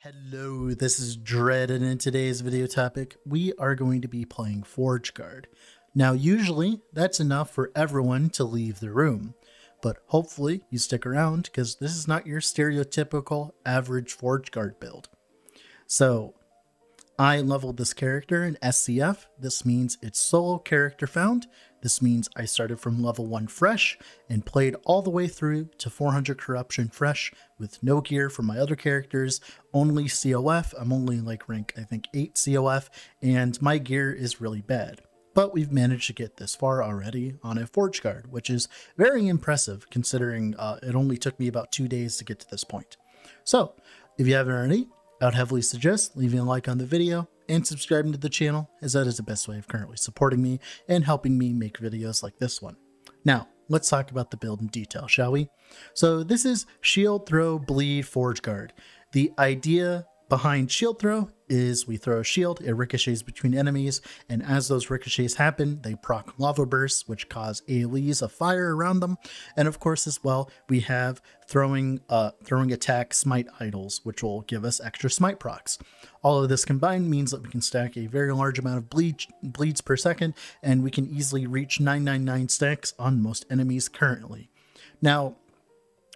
Hello, this is Dread, and in today's video topic, we are going to be playing Forge Guard. Now, usually, that's enough for everyone to leave the room, but hopefully you stick around because this is not your stereotypical average Forge Guard build. So, I leveled this character in SCF. This means it's solo character found. This means I started from level 1 fresh and played all the way through to 400 corruption fresh with no gear for my other characters, only COF. I'm only like rank, I think 8 COF, and my gear is really bad. But we've managed to get this far already on a Forge Guard, which is very impressive considering it only took me about 2 days to get to this point. So, if you haven't already, I would heavily suggest leaving a like on the video and subscribing to the channel, as that is the best way of currently supporting me and helping me make videos like this one. Now, let's talk about the build in detail, shall we? So this is Shield Throw Bleed Forge Guard. The idea behind Shield Throw is we throw a shield, it ricochets between enemies, and as those ricochets happen, they proc lava bursts, which cause AoEs of fire around them. And of course, as well, we have throwing attack Smite idols, which will give us extra Smite procs. All of this combined means that we can stack a very large amount of bleeds per second, and we can easily reach 999 stacks on most enemies currently. Now,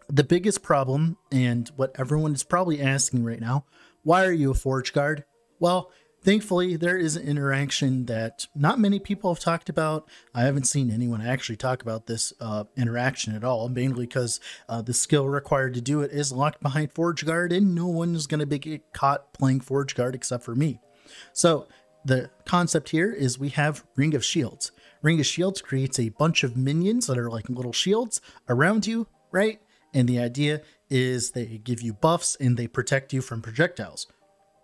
the biggest problem, and what everyone is probably asking right now, why are you a Forge Guard? Well, thankfully, there is an interaction that not many people have talked about. I haven't seen anyone actually talk about this interaction at all, mainly because the skill required to do it is locked behind Forge Guard, and no one is going to get caught playing Forge Guard except for me. So the concept here is we have Ring of Shields. Ring of Shields creates a bunch of minions that are like little shields around you, right? And the idea is they give you buffs and they protect you from projectiles.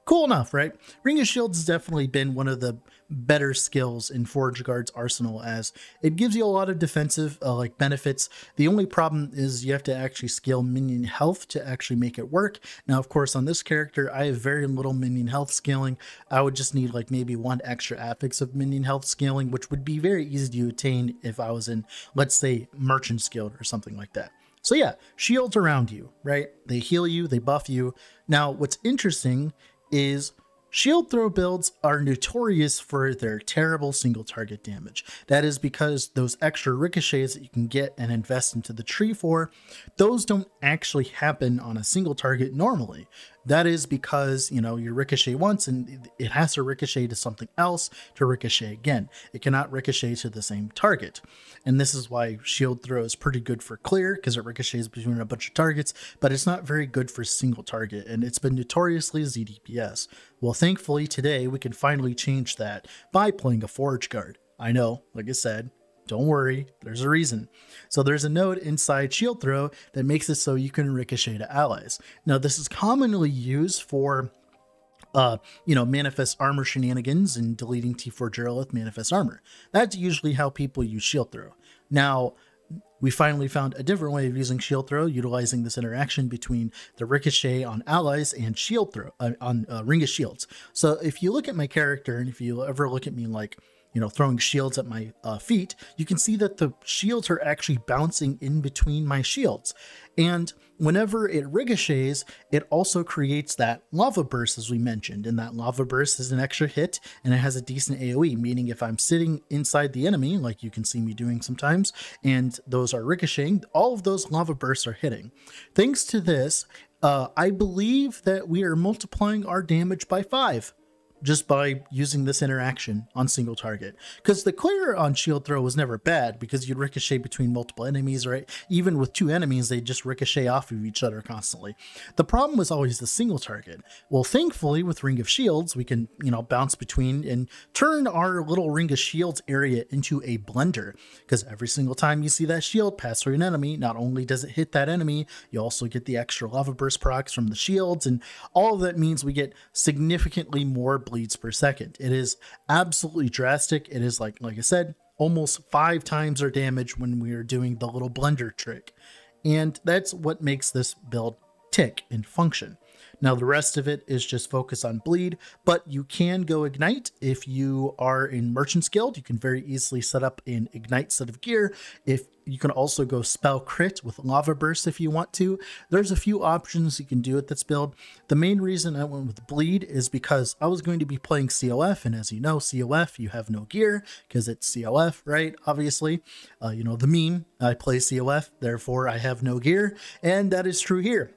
Cool enough, right? Ring of Shields has definitely been one of the better skills in Forge Guard's arsenal, as it gives you a lot of defensive benefits. The only problem is you have to actually scale minion health to actually make it work. Now, of course, on this character, I have very little minion health scaling. I would just need like maybe one extra affix of minion health scaling, which would be very easy to attain if I was in, let's say, Merchant Guild or something like that. So yeah, shields around you, right? They heal you, they buff you. Now, what's interesting is shield throw builds are notorious for their terrible single target damage. That is because those extra ricochets that you can get and invest into the tree for, those don't actually happen on a single target normally. That is because, you know, you ricochet once and it has to ricochet to something else to ricochet again. It cannot ricochet to the same target. And this is why shield throw is pretty good for clear, because it ricochets between a bunch of targets, but it's not very good for single target, and it's been notoriously ZDPS. Well, thankfully today we can finally change that by playing a Forge Guard. I know, like I said, don't worry, there's a reason. So there's a node inside Shield Throw that makes it so you can ricochet to allies. Now, this is commonly used for manifest armor shenanigans and deleting T4 Gerolith manifest armor. That's usually how people use Shield Throw. Now, we finally found a different way of using Shield Throw, utilizing this interaction between the ricochet on allies and Shield Throw on Ring of Shields. So if you look at my character, and if you ever look at me like, you know, throwing shields at my feet, you can see that the shields are actually bouncing in between my shields. And whenever it ricochets, it also creates that lava burst, as we mentioned. And that lava burst is an extra hit, and it has a decent AoE, meaning if I'm sitting inside the enemy, like you can see me doing sometimes, and those are ricocheting, all of those lava bursts are hitting. Thanks to this, I believe that we are multiplying our damage by 5. Just by using this interaction on single target. Because the clear on Shield Throw was never bad, because you'd ricochet between multiple enemies, right? Even with 2 enemies, they just ricochet off of each other constantly. The problem was always the single target. Well, thankfully, with Ring of Shields, we can, you know, bounce between and turn our little Ring of Shields area into a blender. Because every single time you see that shield pass through an enemy, not only does it hit that enemy, you also get the extra lava burst procs from the shields, and all of that means we get significantly more bleeds per second. It is absolutely drastic. It is like I said, almost 5 times our damage when we are doing the little blender trick. And that's what makes this build tick and function. Now the rest of it is just focus on bleed, but you can go ignite if you are in Merchant's Guild. You can very easily set up an ignite set of gear. If you can also go spell crit with lava burst if you want to. There's a few options you can do with this build. The main reason I went with bleed is because I was going to be playing COF, and as you know, COF, you have no gear because it's COF, right? Obviously, you know the meme, I play COF, therefore I have no gear, and that is true here.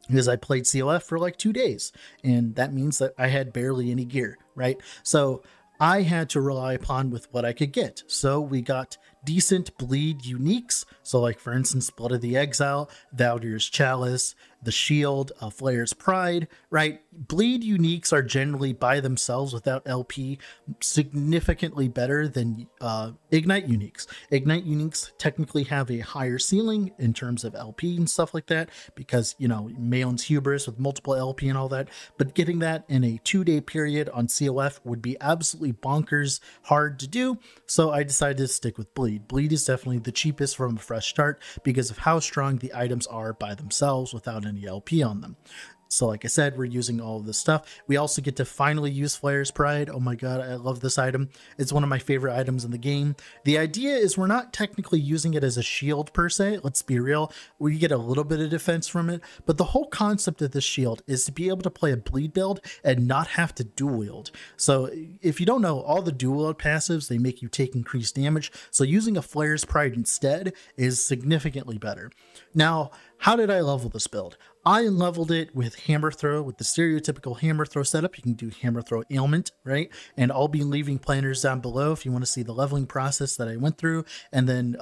Because I played COF for like 2 days, and that means that I had barely any gear, right? So I had to rely upon with what I could get. So we got decent bleed uniques. So like for instance, Blood of the Exile, Valdir's Chalice, the Shield, Flair's Pride, right? Bleed uniques are generally by themselves without LP significantly better than Ignite uniques. Ignite uniques technically have a higher ceiling in terms of LP and stuff like that because, you know, Maelon's Hubris with multiple LP and all that, but getting that in a 2-day period on COF would be absolutely bonkers hard to do. So I decided to stick with Bleed. Bleed is definitely the cheapest from a fresh start because of how strong the items are by themselves without any LP on them. So like I said, we're using all of this stuff. We also get to finally use Flair's Pride. Oh my god, I love this item. It's one of my favorite items in the game. The idea is we're not technically using it as a shield per se. Let's be real. We get a little bit of defense from it, but the whole concept of this shield is to be able to play a bleed build and not have to dual wield. So if you don't know, all the dual wield passives, they make you take increased damage. So using a Flair's Pride instead is significantly better. Now, how did I level this build? I leveled it with Hammer Throw, with the stereotypical Hammer Throw setup. You can do Hammer Throw Ailment, right? And I'll be leaving planners down below if you want to see the leveling process that I went through. And then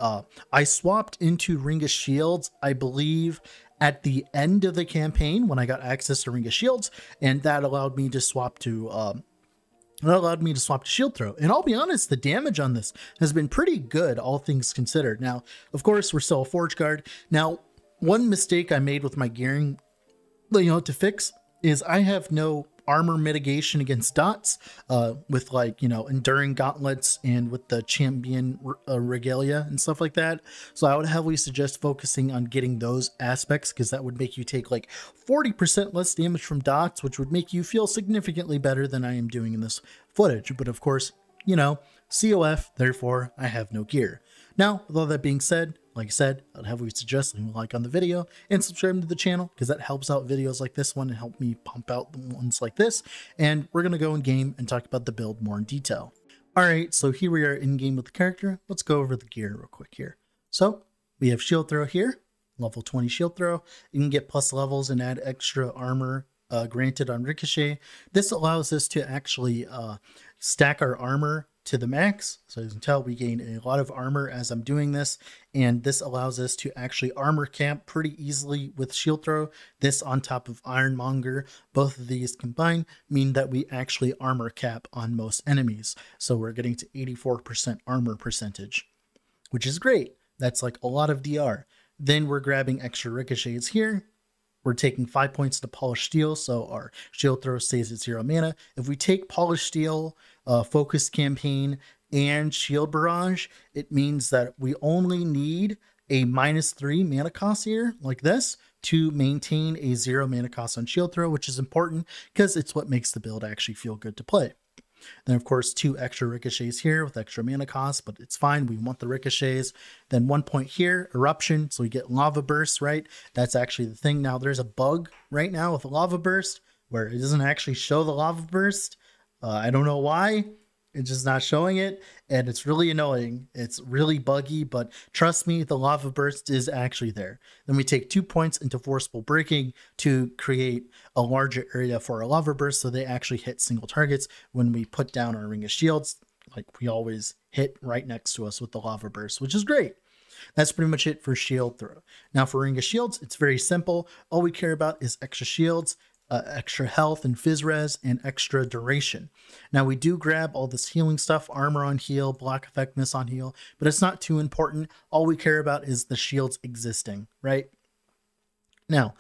I swapped into Ring of Shields, I believe, at the end of the campaign when I got access to Ring of Shields, and that allowed me to swap to Shield Throw. And I'll be honest, the damage on this has been pretty good, all things considered. Now, of course, we're still a Forge Guard. Now, one mistake I made with my gearing, you know, to fix is I have no armor mitigation against dots with, like, you know, enduring gauntlets and with the champion regalia and stuff like that. So I would heavily suggest focusing on getting those aspects because that would make you take like 40% less damage from dots, which would make you feel significantly better than I am doing in this footage. But of course, you know, COF, therefore I have no gear. Now, with all that being said, like I said, I'd heavily suggest leaving a like on the video and subscribing to the channel because that helps out videos like this one and help me pump out the ones like this. And we're going to go in game and talk about the build more in detail. All right, so here we are in game with the character. Let's go over the gear real quick here. So we have Shield Throw here, level 20 Shield Throw. You can get plus levels and add extra armor granted on Ricochet. This allows us to actually stack our armor to the max. So as you can tell, we gain a lot of armor as I'm doing this, and this allows us to actually armor camp pretty easily with Shield Throw. This on top of Ironmonger, both of these combined mean that we actually armor cap on most enemies. So we're getting to 84% armor percentage, which is great. That's like a lot of DR. Then we're grabbing extra ricochets here. We're taking 5 points to Polished Steel, so our Shield Throw stays at 0 mana. If we take Polished Steel, Focused Campaign, and Shield Barrage, it means that we only need a -3 mana cost here, like this, to maintain a 0 mana cost on Shield Throw, which is important because it's what makes the build actually feel good to play. Then, of course, 2 extra ricochets here with extra mana cost, but it's fine. We want the ricochets. Then 1 point here, Eruption, so we get Lava Burst, right? That's actually the thing. Now, there's a bug right now with Lava Burst where it doesn't actually show the Lava Burst. I don't know why. It's just not showing it, and it's really annoying. It's really buggy, but trust me, the Lava Burst is actually there. Then we take 2 points into Forcible Breaking to create a larger area for our Lava Burst, so they actually hit single targets when we put down our Ring of Shields, like we always hit right next to us with the Lava Burst, which is great. That's pretty much it for Shield Throw. Now for Ring of Shields, it's very simple. All we care about is extra shields, extra health and phys res, and extra duration. Now we do grab all this healing stuff, armor on heal, block effectiveness on heal, but it's not too important. All we care about is the shields existing, right? Now,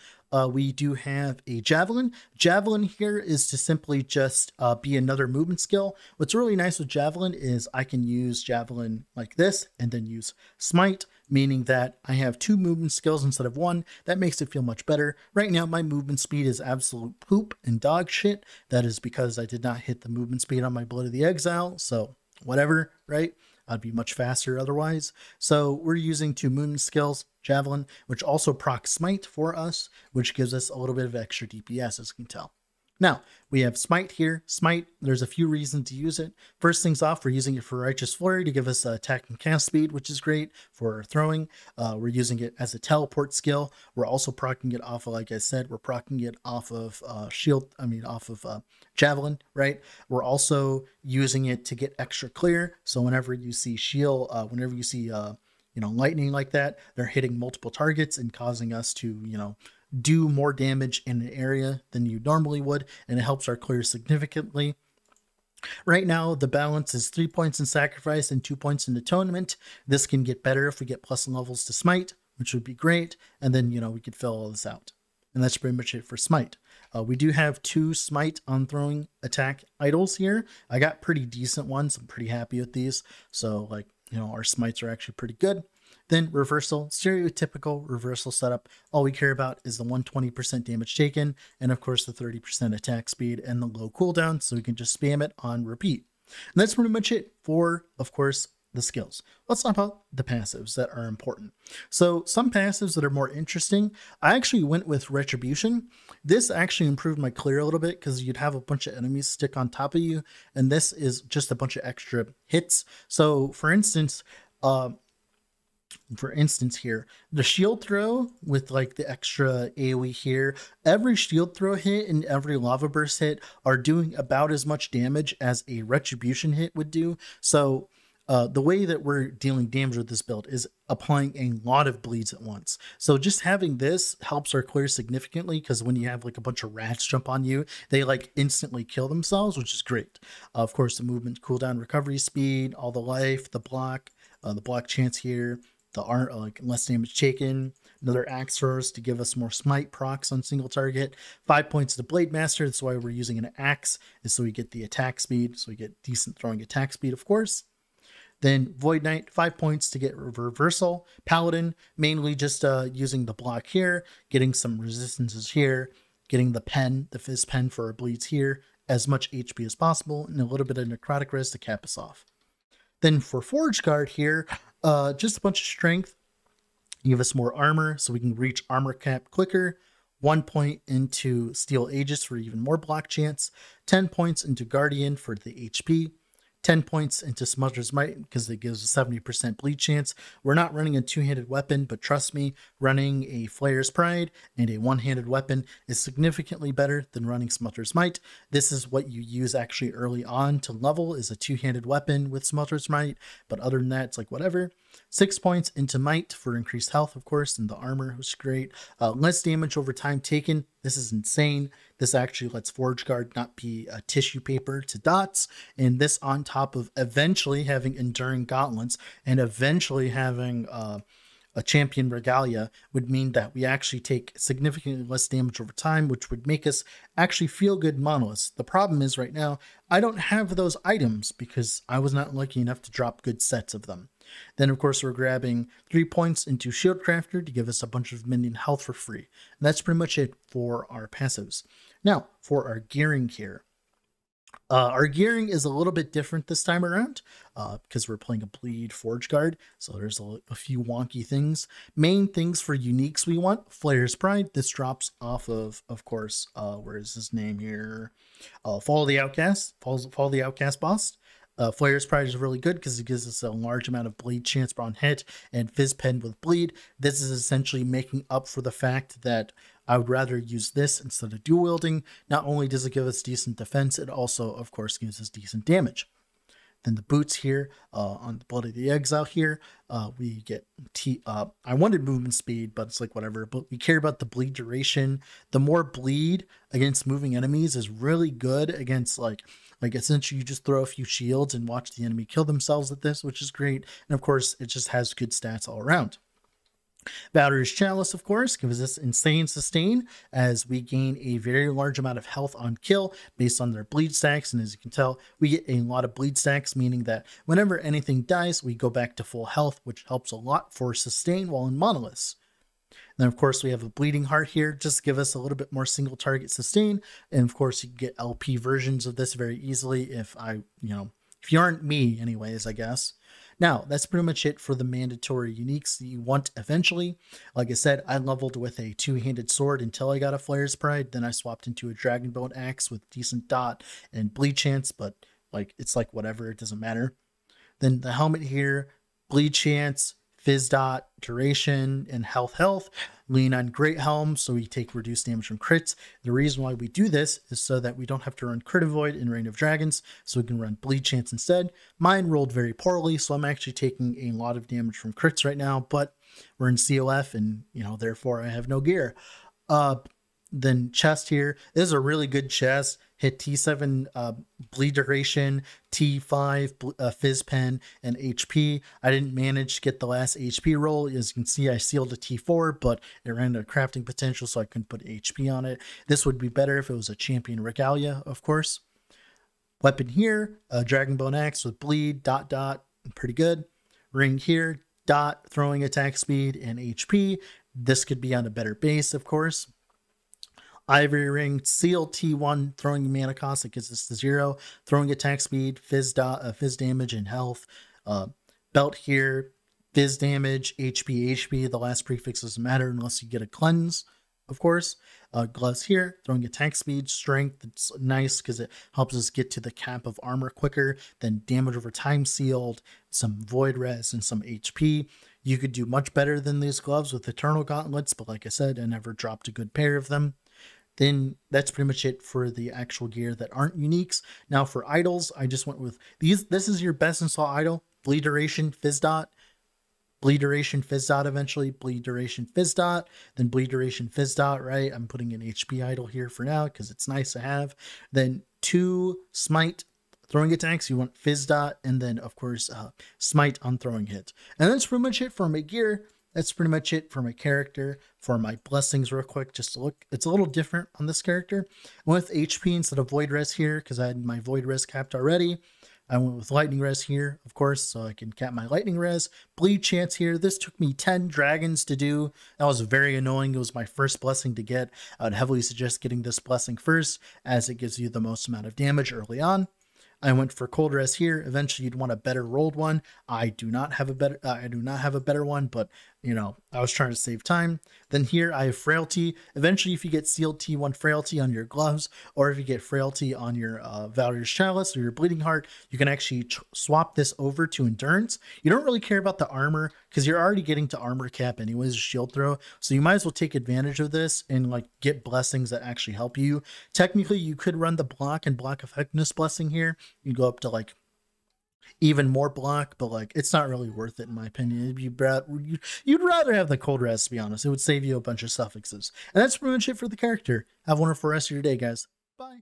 we do have a Javelin. Javelin here is to simply just be another movement skill. What's really nice with Javelin is I can use Javelin like this and then use Smite meaning that I have 2 movement skills instead of 1. That makes it feel much better. Right now, my movement speed is absolute poop and dog shit. That is because I did not hit the movement speed on my Blood of the Exile, so whatever, right? I'd be much faster otherwise. So we're using 2 movement skills, Javelin, which also procs Smite for us, which gives us a little bit of extra DPS, as you can tell. Now, we have Smite here. Smite, there's a few reasons to use it. First things off, we're using it for Righteous Flurry to give us attack and cast speed, which is great for throwing. We're using it as a teleport skill. We're also proccing it off of, like I said, we're proccing it off of Javelin, right? We're also using it to get extra clear. So whenever you see shield, whenever you see lightning like that, they're hitting multiple targets and causing us to, do more damage in an area than you normally would, and it helps our clear significantly. Right now, the balance is 3 points in Sacrifice and 2 points in Atonement. This can get better if we get plus levels to Smite, which would be great, and then, we could fill all this out. And that's pretty much it for Smite. We do have 2 Smite on throwing attack idols here. I got pretty decent ones. I'm pretty happy with these. So, our Smites are actually pretty good. Then reversal, stereotypical reversal setup. All we care about is the 120% damage taken, and of course the 30% attack speed and the low cooldown, so we can just spam it on repeat. And that's pretty much it for, of course, the skills. Let's talk about the passives that are important. So some passives that are more interesting, I actually went with Retribution. This actually improved my clear a little bit because you'd have a bunch of enemies stick on top of you, and this is just a bunch of extra hits. So for instance here, the shield throw with the extra AoE here, every shield throw hit and every lava burst hit are doing about as much damage as a retribution hit would do. So the way that we're dealing damage with this build is applying a lot of bleeds at once. So just having this helps our clear significantly, because when you have a bunch of rats jump on you, they instantly kill themselves, which is great. Of course, the movement, cooldown, recovery speed, all the life, the block chance here, the less damage taken, another axe throws to give us more smite procs on single target, 5 points to Blade Master. That's why we're using an axe, is so we get the attack speed, so we get decent throwing attack speed, of course. Then Void Knight, 5 points to get reversal. Paladin, mainly just using the block here, getting some resistances here, getting the pen, the Fizz pen for our bleeds here, as much HP as possible, and a little bit of necrotic res to cap us off. Then for Forge Guard here, just a bunch of strength. Give us more armor so we can reach armor cap quicker. 1 point into Steel Aegis for even more block chance. 10 points into Guardian for the HP. 10 points into Smother's Might because it gives a 70% bleed chance. We're not running a two-handed weapon, but trust me, running a Flayer's Pride and a one-handed weapon is significantly better than running Smother's Might. This is what you use actually early on to level, is a two-handed weapon with Smother's Might, but other than that, it's whatever. 6 points into Might for increased health, of course, and the armor was great. Less damage over time taken. This is insane. This actually lets Forge Guard not be a tissue paper to dots, and this on top of eventually having Enduring Gauntlets and eventually having a Champion Regalia would mean that we actually take significantly less damage over time, which would make us actually feel good monoliths. The problem is right now, I don't have those items because I was not lucky enough to drop good sets of them. Then, of course, we're grabbing 3 points into Shield Crafter to give us a bunch of minion health for free. And that's pretty much it for our passives. Now, for our gearing here. Our gearing is a little bit different this time around because we're playing a Bleed Forge Guard, so there's a few wonky things. Main things for uniques we want: Flayer's Pride. This drops off of course, where is his name here? Fall of the Outcast. Fall of the Outcast boss. Flayer's Pride is really good because it gives us a large amount of bleed chance per on hit and Fizz pen with bleed. This is essentially making up for the fact that I would rather use this instead of dual wielding. Not only does it give us decent defense, it also, of course, gives us decent damage. Then the boots here, on the Blood of the Exile here, we get I wanted movement speed, but it's whatever. But we care about the bleed duration. The more bleed against moving enemies is really good against essentially you just throw a few shields and watch the enemy kill themselves with this, which is great. And of course, it just has good stats all around. Valor's Chalice, of course, gives us insane sustain as we gain a very large amount of health on kill based on their bleed stacks. And as you can tell, we get a lot of bleed stacks, meaning that whenever anything dies, we go back to full health, which helps a lot for sustain while in monoliths. Then, of course, we have a Bleeding Heart here, just to give us a little bit more single target sustain. And of course, you can get LP versions of this very easily if if you aren't me, anyways, I guess. Now, that's pretty much it for the mandatory uniques that you want eventually. Like I said, I leveled with a two-handed sword until I got a Flayer's Pride. Then I swapped into a Dragonbone Axe with decent dot and bleed chance, but it's like whatever, it doesn't matter. Then the helmet here, bleed chance, fizz dot, duration, and health. Lean on Great Helm, so we take reduced damage from crits. The reason why we do this is so that we don't have to run Crit Avoid in Reign of Dragons, so we can run Bleed Chance instead. Mine rolled very poorly, so I'm actually taking a lot of damage from crits right now, but we're in COF, and therefore I have no gear. Then chest here. This is a really good chest. Hit T7 bleed duration, T5 fizz pen, and HP. I didn't manage to get the last HP roll. As you can see, I sealed a T4, but it ran out of crafting potential, so I couldn't put HP on it. This would be better if it was a champion regalia, of course. Weapon here, a Dragonbone Axe with bleed, dot, pretty good. Ring here, dot, throwing attack speed, and HP. This could be on a better base, of course. Ivory Ring, Seal T1, throwing mana cost, it gives us to 0, throwing attack speed, fizz damage, and health. Belt here, fizz damage, HP. The last prefix doesn't matter unless you get a cleanse, of course. Gloves here, throwing attack speed, strength. It's nice because it helps us get to the cap of armor quicker. Then damage over time sealed, some void res, and some HP. You could do much better than these gloves with Eternal Gauntlets, but like I said, I never dropped a good pair of them. Then that's pretty much it for the actual gear that aren't uniques. Now for idols, I just went with these. This is your best install idol. Bleed duration, fizz dot. Bleed duration, fizz dot eventually. Bleed duration, fizz dot. Then bleed duration, fizz dot, right? I'm putting an HP idol here for now because it's nice to have. Then 2 smite throwing attacks. You want fizz dot. And then, of course, smite on throwing hit. And that's pretty much it for my gear. That's pretty much it for my character. For my blessings real quick, just to look, it's a little different on this character. I went with HP instead of Void Res here because I had my Void Res capped already. I went with Lightning Res here, of course, so I can cap my Lightning Res. Bleed Chance here. This took me 10 dragons to do. That was very annoying. It was my first blessing to get. I would heavily suggest getting this blessing first as it gives you the most amount of damage early on. I went for Cold Res here. Eventually, you'd want a better rolled one. I do not have a better one, but I was trying to save time. Then here I have Frailty. Eventually, if you get Sealed T1 Frailty on your gloves, or if you get Frailty on your Valor's Chalice or your Bleeding Heart, you can actually swap this over to Endurance. You don't really care about the armor because you're already getting to armor cap anyways, shield throw. So you might as well take advantage of this and get blessings that actually help you. Technically, you could run the block and block effectiveness blessing here. You go up to even more block, but it's not really worth it in my opinion. You'd rather have the Cold Res, to be honest. It would save you a bunch of suffixes. And that's pretty much it for the character. Have a wonderful rest of your day, guys. Bye.